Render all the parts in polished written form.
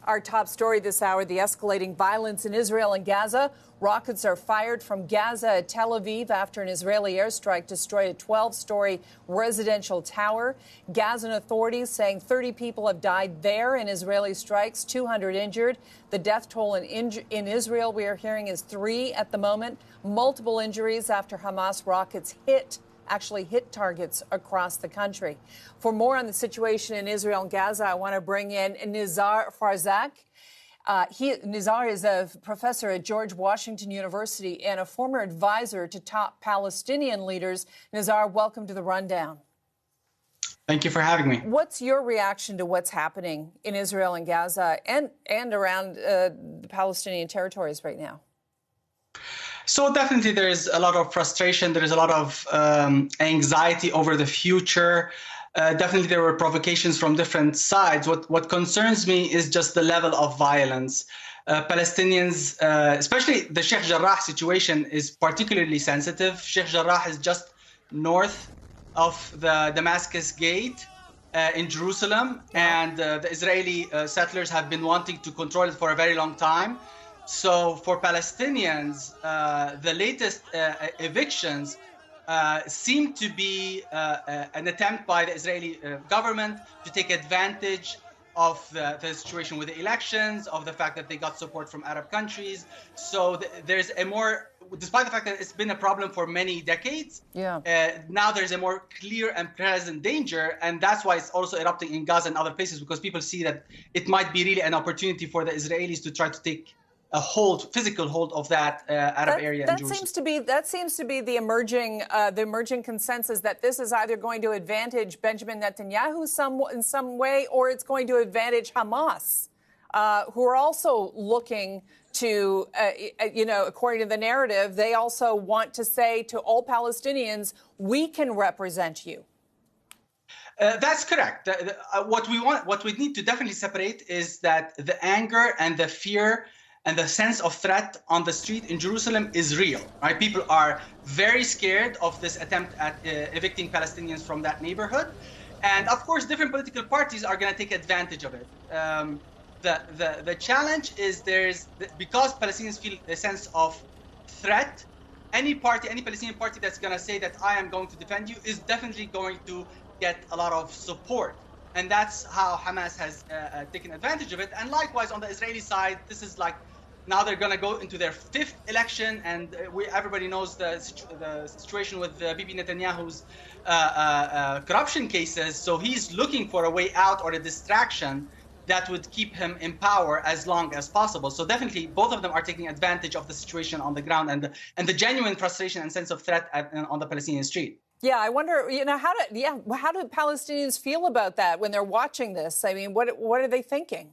Our top story this hour, the escalating violence in Israel and Gaza. Rockets are fired from Gaza at Tel Aviv after an Israeli airstrike destroyed a 12-story residential tower. Gazan authorities saying 30 people have died there in Israeli strikes, 200 injured. The death toll in Israel, we are hearing, is 3 at the moment. Multiple injuries after Hamas rockets actually hit targets across the country. For more on the situation in Israel and Gaza, I want to bring in Nizar Farsakh. Nizar is a professor at George Washington University and a former advisor to top Palestinian leaders. Nizar, welcome to the Rundown. Thank you for having me. What's your reaction to what's happening in Israel and Gaza and around the Palestinian territories right now? So definitely there is a lot of frustration. There is a lot of anxiety over the future. Definitely there were provocations from different sides. What concerns me is just the level of violence. Palestinians, especially the Sheikh Jarrah situation, is particularly sensitive. Sheikh Jarrah is just north of the Damascus Gate in Jerusalem, and the Israeli settlers have been wanting to control it for a very long time. So for Palestinians, the latest evictions seem to be an attempt by the Israeli government to take advantage of the situation with the elections, of the fact that they got support from Arab countries. So there's a more, despite the fact that it's been a problem for many decades, now there's a more clear and present danger. And that's why it's also erupting in Gaza and other places, because people see that it might be really an opportunity for the Israelis to try to take a physical hold of that Arab area in Jerusalem. That seems to be the emerging consensus, that this is either going to advantage Benjamin Netanyahu in some way, or it's going to advantage Hamas, who are also looking to, according to the narrative, they also want to say to all Palestinians, we can represent you. That's correct. What we need to definitely separate is that the anger and the fear and the sense of threat on the street in Jerusalem is real, right? People are very scared of this attempt at evicting Palestinians from that neighborhood. And of course, different political parties are going to take advantage of it. The challenge is because Palestinians feel a sense of threat, any Palestinian party that's going to say that I am going to defend you is definitely going to get a lot of support. And that's how Hamas has taken advantage of it. And likewise, on the Israeli side, this is like, now they're going to go into their 5th election, and everybody knows the situation with Bibi Netanyahu's corruption cases. So he's looking for a way out or a distraction that would keep him in power as long as possible. So definitely, both of them are taking advantage of the situation on the ground and the genuine frustration and sense of threat on the Palestinian street. Yeah, I wonder, how do Palestinians feel about that when they're watching this? I mean, what are they thinking?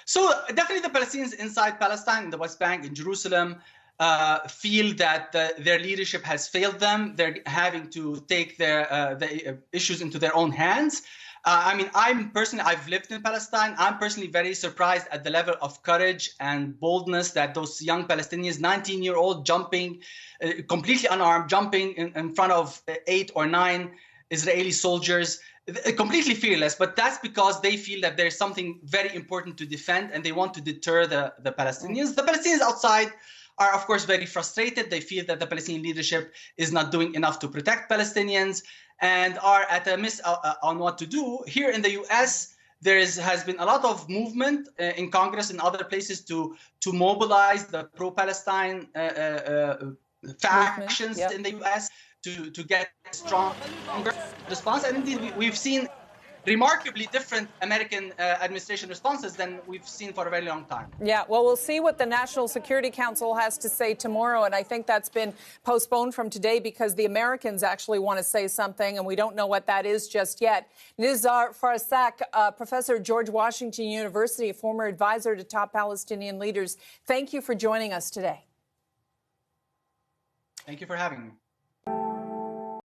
So definitely the Palestinians inside Palestine, in the West Bank, in Jerusalem, feel that their leadership has failed them. They're having to take the issues into their own hands. I've lived in Palestine. I'm personally very surprised at the level of courage and boldness that those young Palestinians, 19-year-old jumping, completely unarmed, jumping in front of 8 or 9 Israeli soldiers, completely fearless. But that's because they feel that there's something very important to defend, and they want to deter the Palestinians. The Palestinians outside are, of course, very frustrated. They feel that the Palestinian leadership is not doing enough to protect Palestinians and are at a miss on what to do. Here in the U.S., there has been a lot of movement in Congress and other places to mobilize the pro-Palestine factions in the U.S. to get a stronger response. And indeed, we've seen remarkably different American administration responses than we've seen for a very long time. Yeah, well, we'll see what the National Security Council has to say tomorrow, and I think that's been postponed from today because the Americans actually want to say something, and we don't know what that is just yet. Nizar Farsakh, professor at George Washington University, a former advisor to top Palestinian leaders, thank you for joining us today. Thank you for having me.